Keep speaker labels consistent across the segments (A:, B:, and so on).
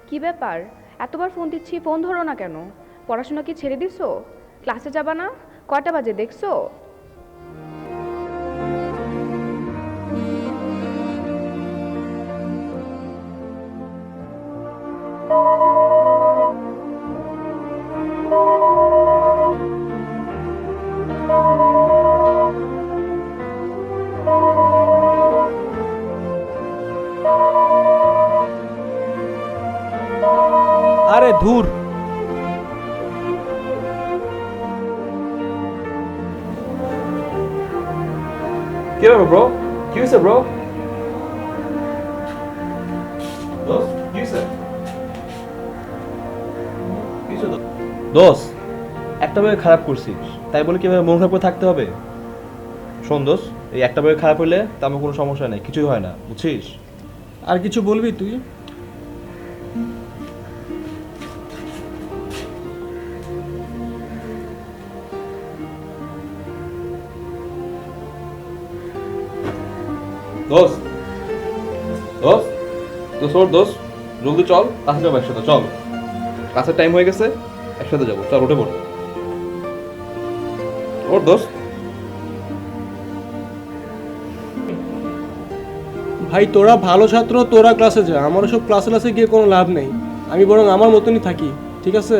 A: কি ব্যাপার? এতবার ফোন দিচ্ছি, ফোন ধরো না কেন? পড়াশোনা কি ছেড়ে দিছো? ক্লাসে যাবা না? কয়টা বাজে দেখছো?
B: আরে ধুর।
C: কি ব্যাপার ব্রো? কি হয়েছে ব্রো? কি হয়েছে?
D: দোষ, একটা বই খারাপ করছিস তাই বলে কিভাবে মন খারাপ করে থাকতে হবে? শোন দোষ, এই একটা বই খারাপ হলে তেমন কোনো সমস্যা নেই, কিছুই হয় না, বুঝছিস?
B: আর কিছু বলবি তুই?
C: দোষ দোষ দোষ ওর দোষ, জলদি চল, ক্লাসে যাবো একসাথে, চল। ক্লাসের টাইম হয়ে গেছে, একসাথে যাবো, চল উঠে পড়। ওর দোষ।
B: ভাই তোরা ভালো ছাত্র, তোরা ক্লাসে যা, আমার সব ক্লাসে গিয়ে কোনো লাভ নেই। আমি বরং আমার মতনই থাকি, ঠিক আছে?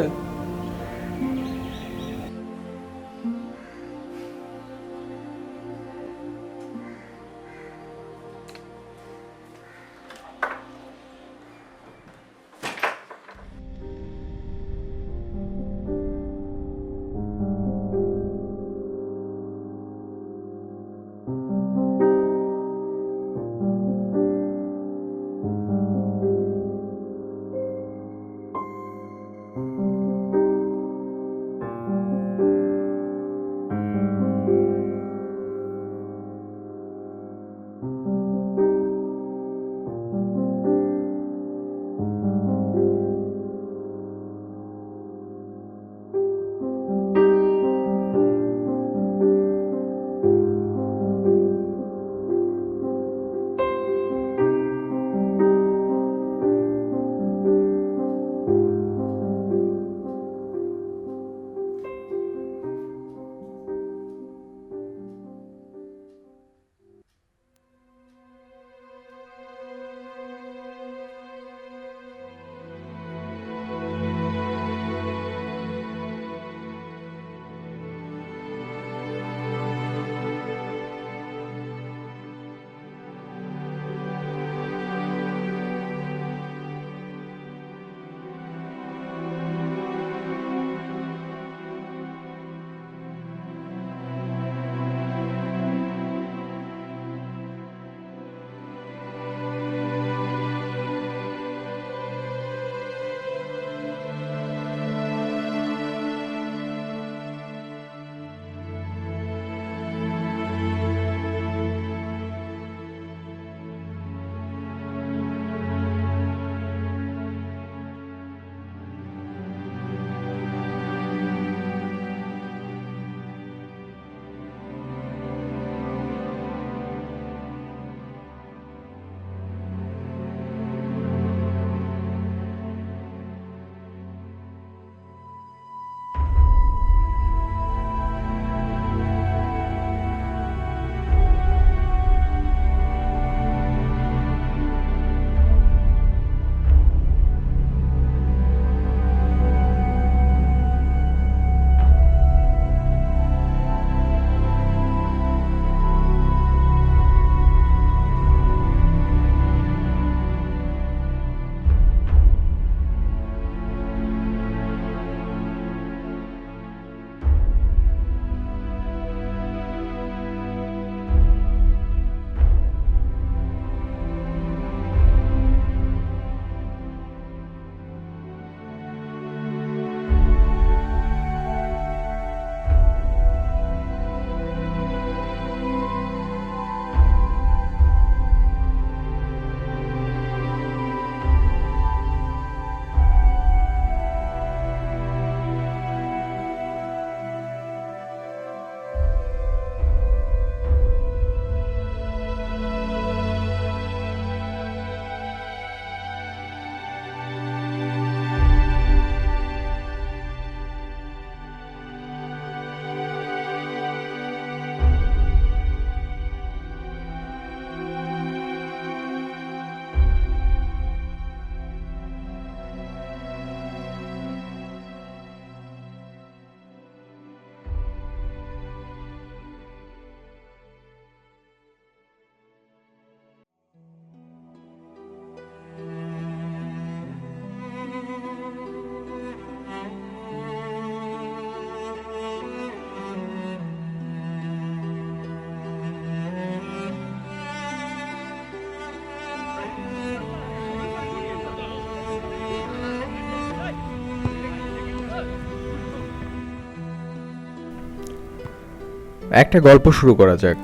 E: একটা গল্প শুরু করা যাক।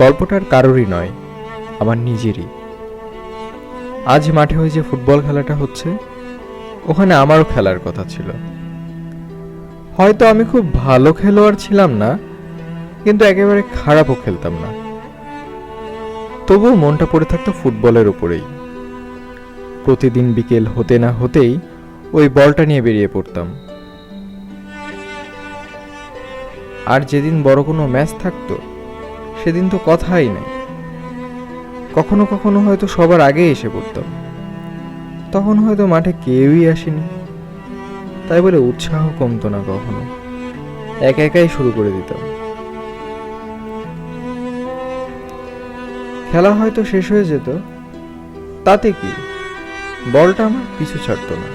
E: গল্পটার কারোরই নয়, আমার নিজেরই। আজ মাঠে ওই যে ফুটবল খেলাটা হচ্ছে, ওখানে আমারও খেলার কথা ছিল। হয়তো আমি খুব ভালো খেলোয়াড় ছিলাম না, কিন্তু একেবারে খারাপও খেলতাম না। তবুও মনটা পড়ে থাকতো ফুটবলের উপরেই। প্রতিদিন বিকেল হতে না হতেই ওই বলটা নিয়ে বেরিয়ে পড়তাম। আর যেদিন বড় কোনো ম্যাচ থাকতো, সেদিন তো কথাই নাই। কখনো কখনো হয়তো সবার আগে এসে পড়তাম। তখন হয়তো মাঠে কেউই আসেনি, তাই বলে উৎসাহ কমতো না কখনো। একা একাই শুরু করে দিতাম। খেলা হয়তো শেষ হয়ে যেত, তাতে কি, বলটা আমার পিছু ছাড়তো না।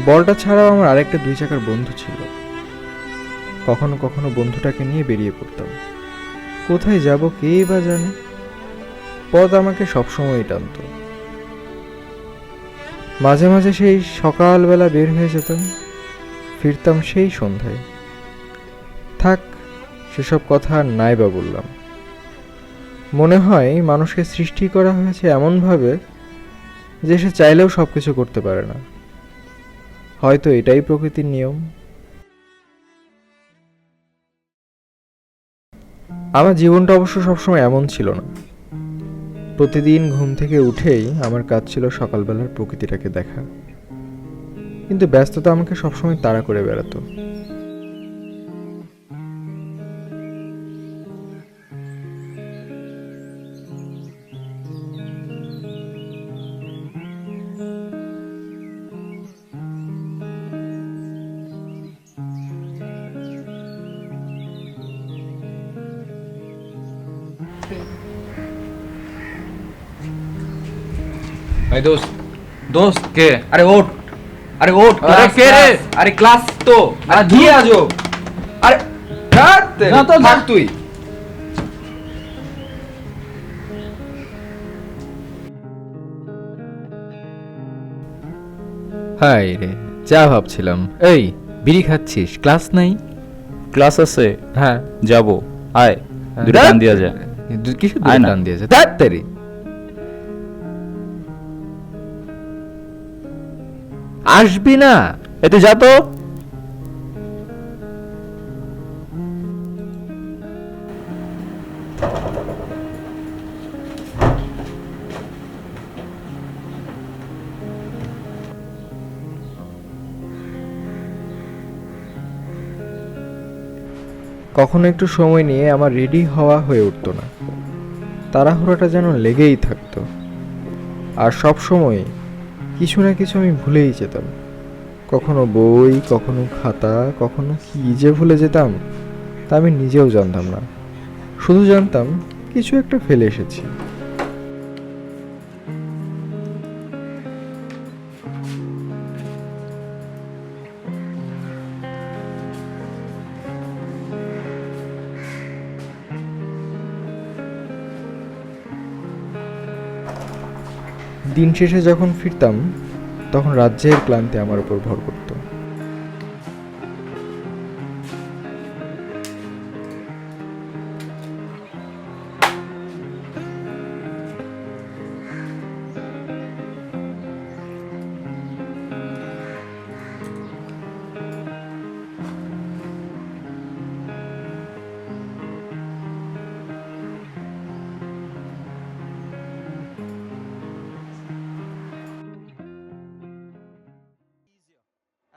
E: বলটা ছাড়াও আমার আরেকটা 2 চাকার বন্ধু ছিল। কখনো কখনো বন্ধুটাকে নিয়ে বেরিয়ে পড়তাম। কোথায় যাব কে বা জানে, পথ আমাকে সবসময় টানতো। মাঝে মাঝে সেই সকালবেলা বের হয়ে যেতাম, ফিরতাম সেই সন্ধ্যায়। থাক, সেসব কথা আর নাই বা বললাম। মনে হয় মানুষকে সৃষ্টি করা হয়েছে এমনভাবে যে সে চাইলেও সবকিছু করতে পারে না। হয়তো এটাই প্রকৃতির নিয়ম। আমার জীবনটা অবশ্য সবসময় এমন ছিল না। প্রতিদিন ঘুম থেকে উঠেই আমার কাজ ছিল সকালবেলার প্রকৃতিটাকে দেখা, কিন্তু ব্যস্ততা আমাকে সবসময় তাড়া করে বেড়াতো।
F: ভাই দোস্ত, দোস্ত কে? আরে ওঠ, আরে ওঠ।
C: আরে কে রে?
F: আরে ক্লাস তো, আরে দিয়ে আজো। আরে
C: না তো
F: থাক তুই।
E: হাই রে, যা ভাবছিলাম। এই, বিড়ি খাচ্ছিস? ক্লাস নাই?
G: ক্লাস আছে,
E: হ্যাঁ,
G: যাব। আয়, দুটো টান দিয়া যায়।
E: কিছু
G: আয় না।
E: টান দিয়েছে তাড়াতাড়ি। আসবি না?
G: এতে যা তো।
E: কখনো একটু সময় নিয়ে আমার রেডি হওয়া হয়ে উঠতো না। তাড়াহুড়োটা যেন লেগেই থাকতো। আর সব সময় কিছু না কিছু আমি ভুলেই যেতাম। কখনো বই, কখনো খাতা, কখনো কি যে ভুলে যেতাম তা আমি নিজেও জানতাম না। শুধু জানতাম কিছু একটা ফেলে এসেছি। দিন শেষে যখন ফিরতাম, তখন রাজ্যের ক্লান্তি আমার উপর ভর করত।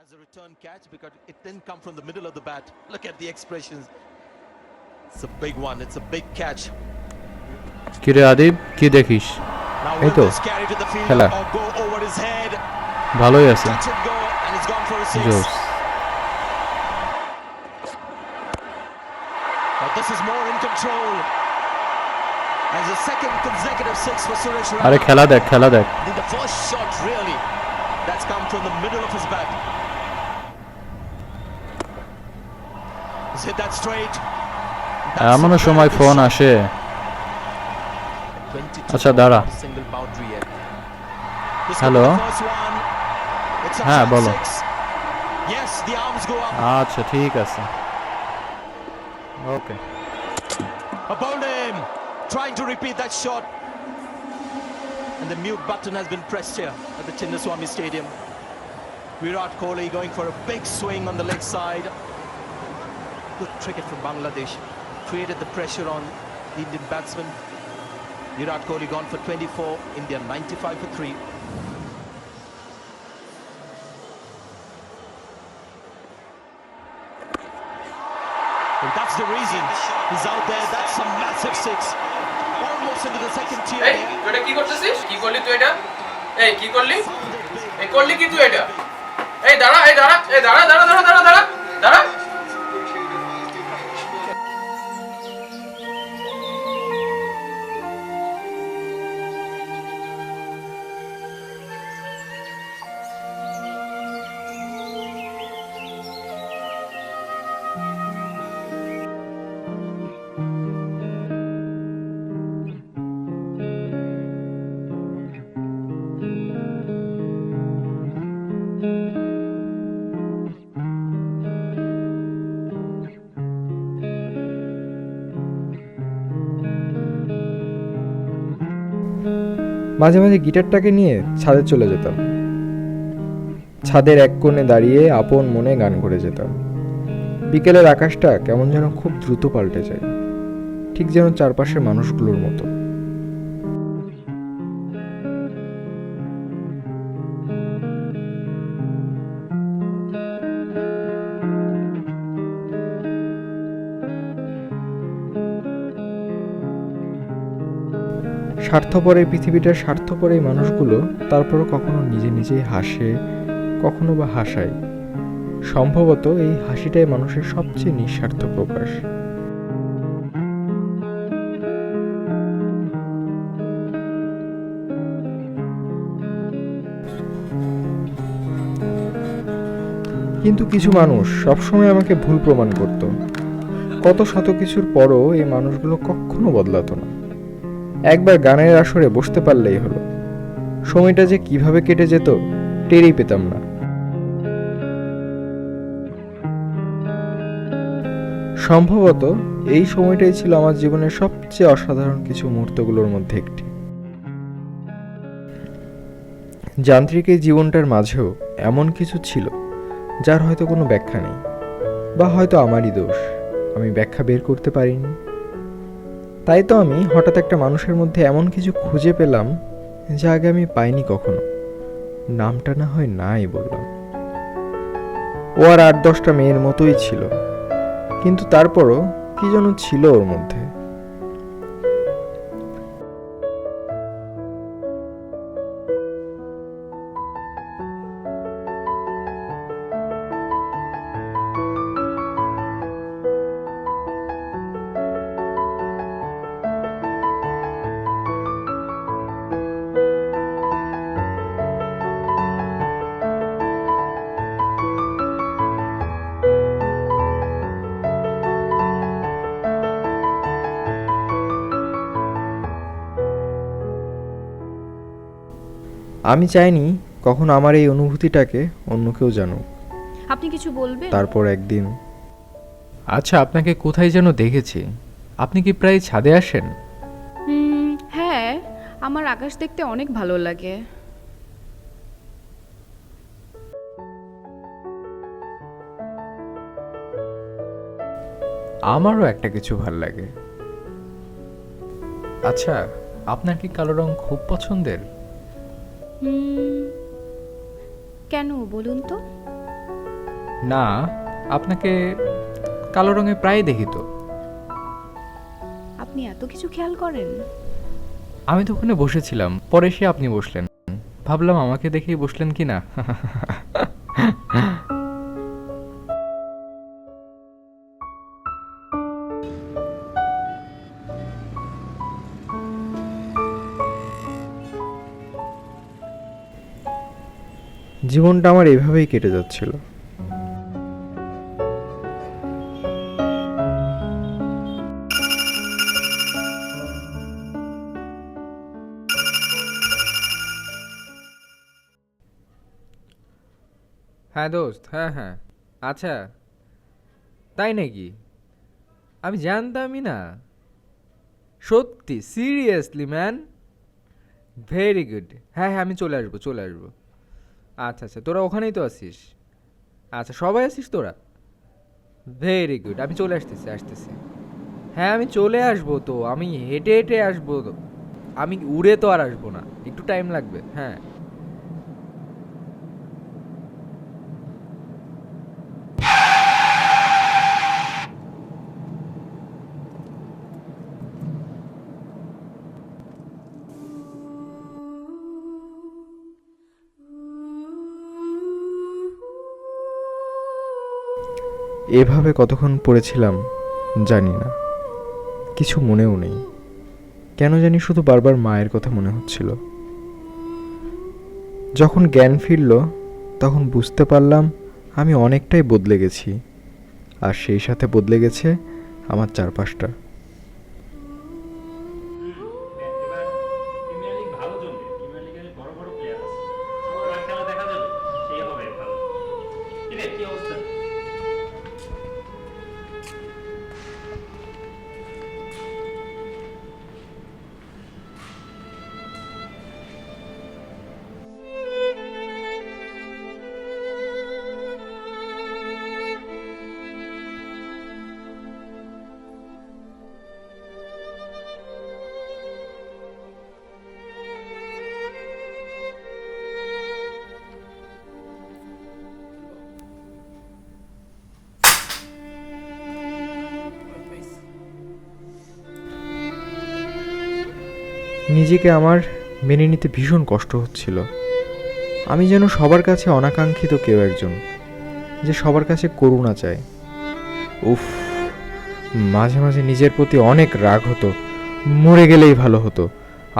H: As a return catch because it didn't come from the middle of the bat. Look at the expressions. It's a big one. It's a big catch.
G: কিরে আদিব, কি দেখিস?
H: Now
E: Hey,
H: will
E: to.
H: this carry to the field
E: Hello.
H: or go over his head?
G: ভালোই আছে।
H: Touch and go, and he's gone for a six.
G: জোস।
H: But this is more in control. As a second consecutive six for Suresh
G: আরে
H: Raina.
G: খেলা দেখ, খেলা দেখ।
H: I think the first shot really that's come from the middle of his bat. Let's hit that straight.
G: এমনও সময় phone আসে।
H: 22
G: আচ্ছা দাঁড়া।
H: single boundary yet. This could
G: Hello?
H: be the first one. It's a
G: হ্যাঁ,
H: flat
G: বলো।
H: six. Yes, the arms go up.
G: আচ্ছা ঠিক আছে, ওকে।
H: A bowled him, trying to repeat that shot. And the mute button has been pressed here at the Chinnaswamy Stadium. Virat Kohli going for a big swing on the leg side. Good cricket from Bangladesh. Created the pressure on the Indian batsman. Virat Kohli gone for 24, India 95 for 3. Well, that's the reason he's out there. That's a massive six. Almost into the second tier
F: এই
H: there.
F: তুই এটা কি করতেছিস? কি করলি তুই এটা? এই কি করলি? এই করলি কি তুই এটা? এই দাঁড়া, এই দাঁড়া, এই দাঁড়া, দাঁড়া, দাঁড়া, দাঁড়া, দাঁড়া, দাঁড়া।
E: মাঝে মাঝে গিটারটাকে নিয়ে ছাদে চলে যেতাম। ছাদের এক কোণে দাঁড়িয়ে আপন মনে গান করে যেতাম। বিকেলের আকাশটা কেমন যেন খুব দ্রুত পাল্টে যায়, ঠিক যেন চারপাশের মানুষগুলোর মতো। স্বার্থপর এই পৃথিবীটার স্বার্থপর এই মানুষগুলো তারপরও কখনো নিজে নিজেই হাসে, কখনো বা হাসায়। সম্ভবত এই হাসিটাই মানুষের সবচেয়ে নিঃস্বার্থ প্রকাশ। কিন্তু কিছু মানুষ সবসময় আমাকে ভুল প্রমাণ করত। কত শত কিছুর পরও এই মানুষগুলো কখনো বদলাতো না। একবার গানের আসরে বসতে পারলেই হলো, সময়টা যে কিভাবে কেটে যেত টেরই পেতাম না। সম্ভবত এই সময়টাই ছিল আমার জীবনের সবচেয়ে অসাধারণ কিছু মুহূর্তগুলোর মধ্যে একটি। যান্ত্রিক এই জীবনটার মাঝেও এমন কিছু ছিল যার হয়তো কোনো ব্যাখ্যা নেই, বা হয়তো আমারই দোষ, আমি ব্যাখ্যা বের করতে পারিনি। তাই তো আমি হঠাৎ একটা মানুষের মধ্যে এমন কিছু খুঁজে পেলাম যা আগে আমি পাইনি কখনো। নামটা না হয় নাই বললাম। ও আর 8-10টা মেয়ের মতোই ছিল, কিন্তু তারপরও কি যেন ছিল ওর মধ্যে। আমি চাইনি কখনো আমার এই অনুভূতিটাকে অন্য কেউ জানুক।
A: আপনি কিছু বলবেন?
E: তারপর একদিন
G: আচ্ছা, আপনাকে কোথায় যেন দেখেছি। আপনি কি প্রায় ছাদে আসেন?
A: হ্যাঁ, আমার আকাশ দেখতে অনেক ভালো লাগে।
G: আমারও একটা কিছু ভাল লাগে। আচ্ছা, আপনার কি কালো রং খুব পছন্দের?
A: কেন বলুন তো?
G: না, আপনাকে কালো রঙে প্রায় দেখি তো।
A: আপনি এত কিছু খেয়াল করেন?
G: আমি তো ওখানে বসেছিলাম, পরে এসে আপনি বসলেন, ভাবলাম আমাকে দেখেই বসলেন কি না।
E: জীবনটা আমার এভাবেই কেটে যাচ্ছিল। হ্যাঁ দোস্ত, হ্যাঁ হ্যাঁ, আচ্ছা তাই নাকি? আমি জানতামই না। সত্যি সিরিয়াসলি ম্যান, ভেরি গুড। হ্যাঁ হ্যাঁ, আমি চলে আসবো চলে আসবো। আচ্ছা আচ্ছা, তোরা ওখানেই তো আছিস? আচ্ছা, সবাই আছিস তোরা? ভেরি গুড, আমি চলে আসতেছি আসতেছি। হ্যাঁ আমি চলে আসবো তো, আমি হেঁটে হেঁটে আসবো তো, আমি উড়ে তো আর আসবো না, একটু টাইম লাগবে। হ্যাঁ
G: এভাবে কতক্ষণ পড়েছিলাম জানি না, কিছু মনেও নেই। কেন জানি শুধু বারবার মায়ের কথা মনে হচ্ছিল। যখন জ্ঞান ফিরল তখন বুঝতে পারলাম আমি অনেকটাই বদলে গেছি, আর সেই সাথে বদলে গেছে আমার চারপাশটা। নিজেকে আমার মেনে নিতে ভীষণ কষ্ট হচ্ছিল। আমি যেন সবার কাছে অনাকাঙ্ক্ষিত কেউ একজন, যে সবার কাছে করুণা চায়। উফ, মাঝে মাঝে নিজের প্রতি অনেক রাগ হতো। মরে গেলেই ভালো হতো,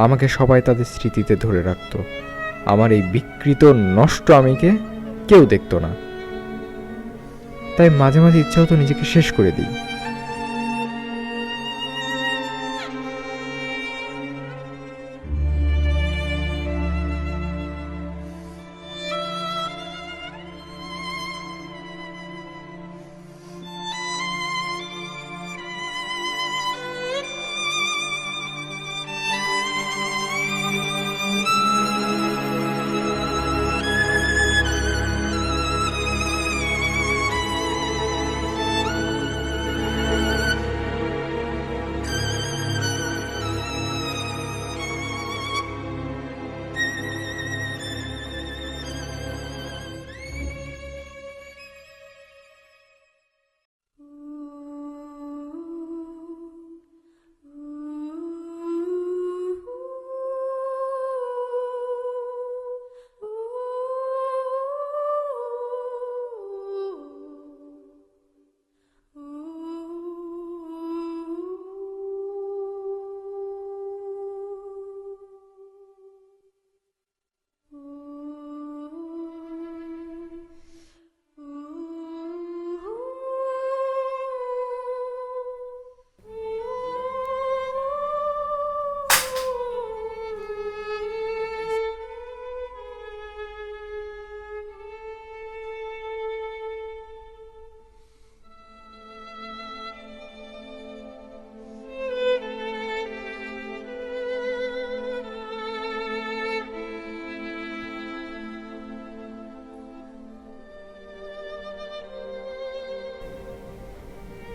G: আমাকে সবাই তাদের স্মৃতিতে ধরে রাখতো। আমার এই বিকৃত নষ্ট আমিকে কেউ দেখতো না। তাই মাঝে মাঝে ইচ্ছা হতো নিজেকে শেষ করে দিই।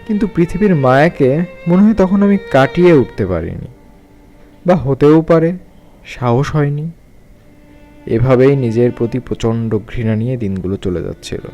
G: কিন্তু পৃথিবীর মায়াকে মনে হয় তখন আমি কাটিয়ে উঠতে পারিনি, বা হতেও পারে, সাহস হয়নি। এভাবেই নিজের প্রতি প্রচণ্ড ঘৃণা নিয়ে দিনগুলো চলে যাচ্ছিল।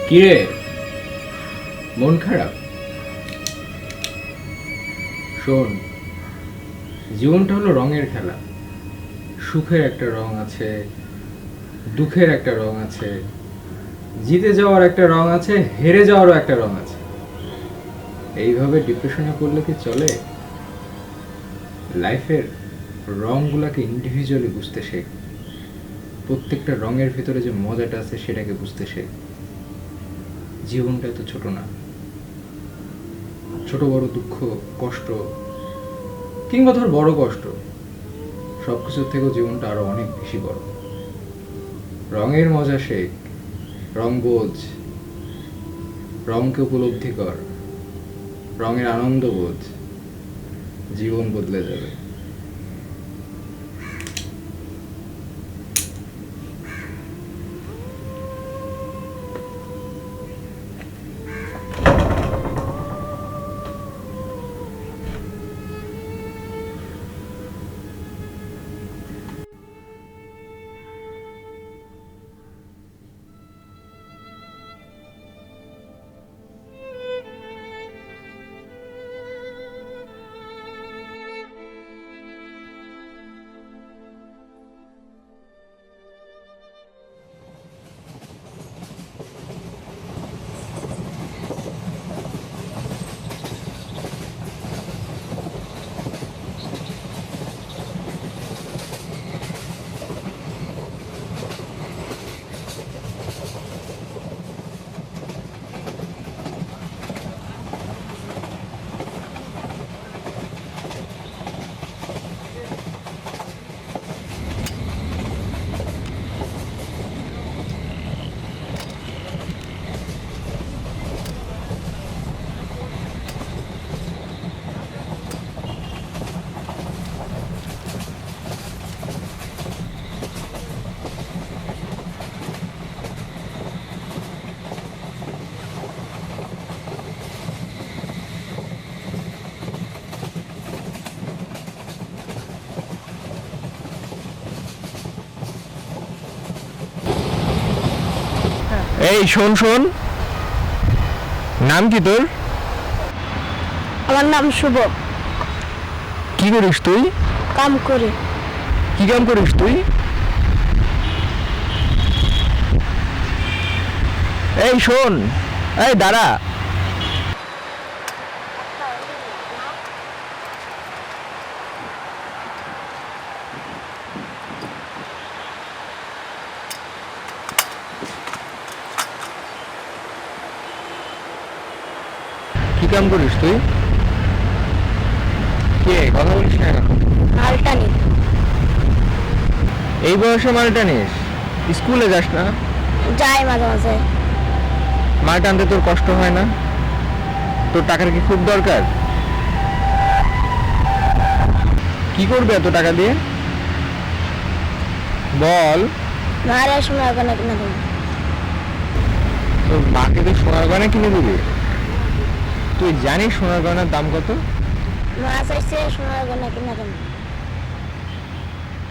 E: কিরে, মন খারাপ? শোন, জীবনটা হলো রঙের খেলা। সুখের একটা রং আছে, দুঃখের একটা রং আছে, জিতে যাওয়ার একটা রং আছে, হেরে যাওয়ারও একটা রং আছে। এইভাবে ডিপ্রেশনে পড়লে কি চলে? লাইফের রংগুলোকে ইন্ডিভিজুয়ালি বুঝতে শেখ। প্রত্যেকটা রঙের ভিতরে যে মজাটা আছে সেটাকে বুঝতে শেখ। জীবনটা এত ছোট না। ছোট বড় দুঃখ, কষ্ট, কিংবা ধর বড় কষ্ট, সব কিছুর থেকেও জীবনটা আরো অনেক বেশি বড়। রঙের মজা শেখ, রং বোঝ, রংকে উপলব্ধি কর, রঙের আনন্দ বোঝ, জীবন বদলে যাবে।
G: এই শোন শোন, নাম কি তোর?
I: আমার নাম শুভ।
G: কি করিস তুই?
I: কাম করি।
G: কি কাম করিস তুই? এই শোন, এই দাঁড়া। কি কাম করিস তুই? কে কথা বলিস না কেন?
I: মাল টানি।
G: এই বয়সে মাল টানিস? স্কুলে যাস না?
I: যাই মাঝে মাঝে।
G: মাল টানতে তোর কষ্ট হয় না? তোর টাকার কি খুব দরকার? কি করবে এত টাকা দিয়ে? বল।
I: মারে সোনার গয়না কিনে দেবো।
G: তোর মাকে তো সোনার গয়না কিনে দিবি? তুই জানিস সোনার গয়নার দাম কত?
I: মা চাইছে সোনার গয়না কিনে দেবো।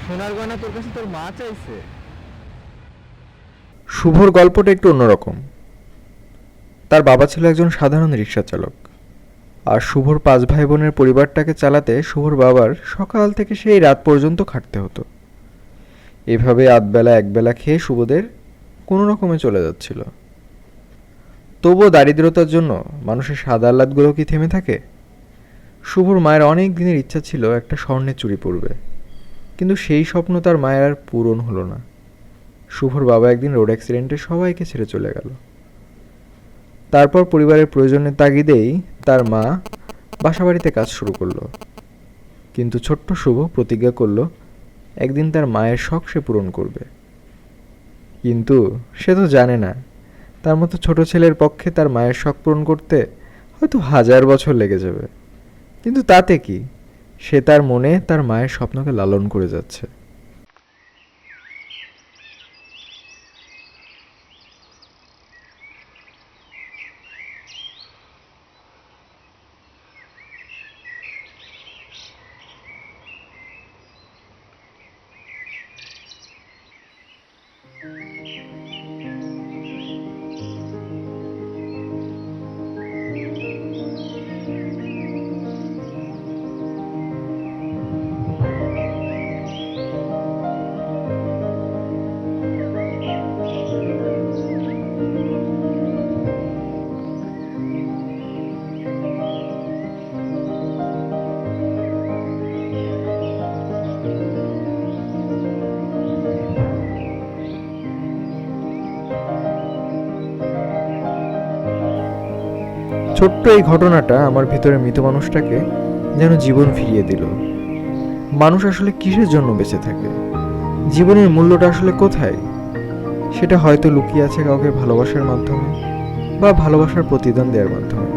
G: সোনার গয়না তোর কাছে তোর মা চাইছে? শুভর গল্পটা একটু অন্যরকম। তার বাবা ছিল একজন সাধারণ রিক্সা চালক, আর শুভর 5 ভাই বোনের পরিবারটাকে চালাতে শুভর বাবার সকাল থেকে সেই রাত পর্যন্ত খাটতে হতো। এভাবে আধবেলা একবেলা খেয়ে শুভদের কোনো রকমে চলে যাচ্ছিল। তবুও দারিদ্রতার জন্য মানুষের সাদা আহ্লাদগুলো কি থেমে থাকে? শুভর মায়ের অনেক দিনের ইচ্ছা ছিল একটা স্বর্ণের চুড়ি পরবে, কিন্তু সেই স্বপ্ন তার মায়ের আর পূরণ হলো না। শুভর বাবা একদিন রোড অ্যাক্সিডেন্টে সবাইকে ছেড়ে চলে গেল। তারপর পরিবারের প্রয়োজনের তাগিদেই তার মা বাসাবাড়িতে কাজ শুরু করলো। কিন্তু ছোট্ট শুভ প্রতিজ্ঞা করলো একদিন তার মায়ের শখ সে পূরণ করবে। কিন্তু সে তো জানে না তার মতো ছোট ছেলের পক্ষে তার মায়ের শখ পূরণ করতে হয়তো 1000 বছর লেগে যাবে। কিন্তু তাতে কি, সে তার মনে তার মায়ের স্বপ্নকে লালন করে যাচ্ছে। ছোট্ট এই ঘটনাটা আমার ভিতরে মৃত মানুষটাকে যেন জীবন ফিরিয়ে দিল। মানুষ আসলে কিসের জন্য বেঁচে থাকে, জীবনের মূল্যটা আসলে কোথায়, সেটা হয়তো লুকিয়ে আছে কাউকে ভালোবাসার মাধ্যমে বা ভালোবাসার প্রতিদান দেওয়ার মাধ্যমে।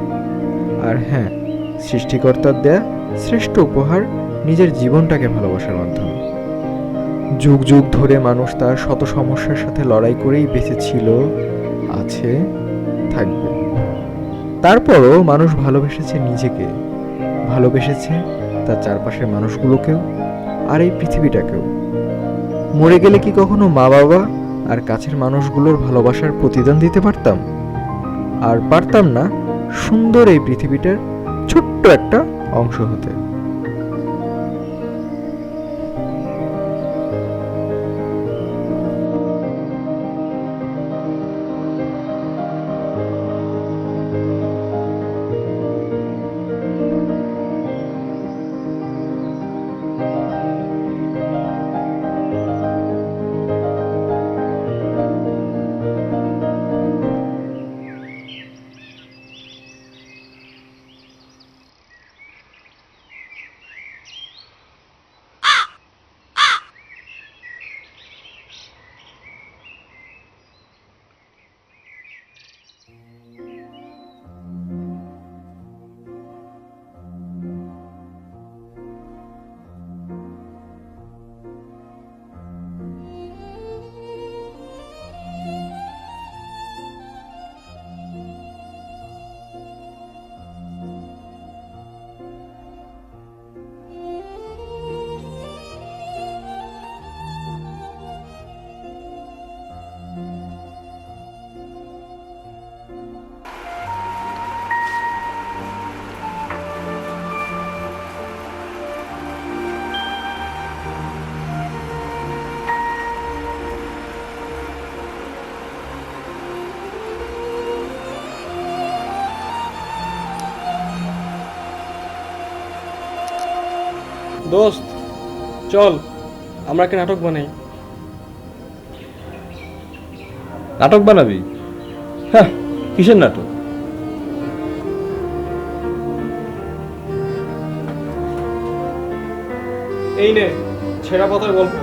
G: আর হ্যাঁ, সৃষ্টিকর্তার দেয়া শ্রেষ্ঠ উপহার নিজের জীবনটাকে ভালোবাসার মাধ্যমে। যুগ যুগ ধরে মানুষ তার শত সমস্যার সাথে লড়াই করেই বেঁচে ছিল, আছে, থাকবে। তারপরও মানুষ ভালোবেসেছে নিজেকে, ভালোবেসেছে তার চারপাশের মানুষগুলোকেও, আর এই পৃথিবীটাকেও। মরে গেলে কি কখনো মা বাবা আর কাছের মানুষগুলোর ভালোবাসার প্রতিদান দিতে পারতাম? আর পারতাম না সুন্দর এই পৃথিবীটার ছোট্ট একটা অংশ হতে।
B: দোস্ত চল আমরা একটা নাটক বানাই।
D: নাটক বানাবি? হ্যাঁ, কিসের নাটক?
B: এই নে ছেঁড়া পাতার গল্প।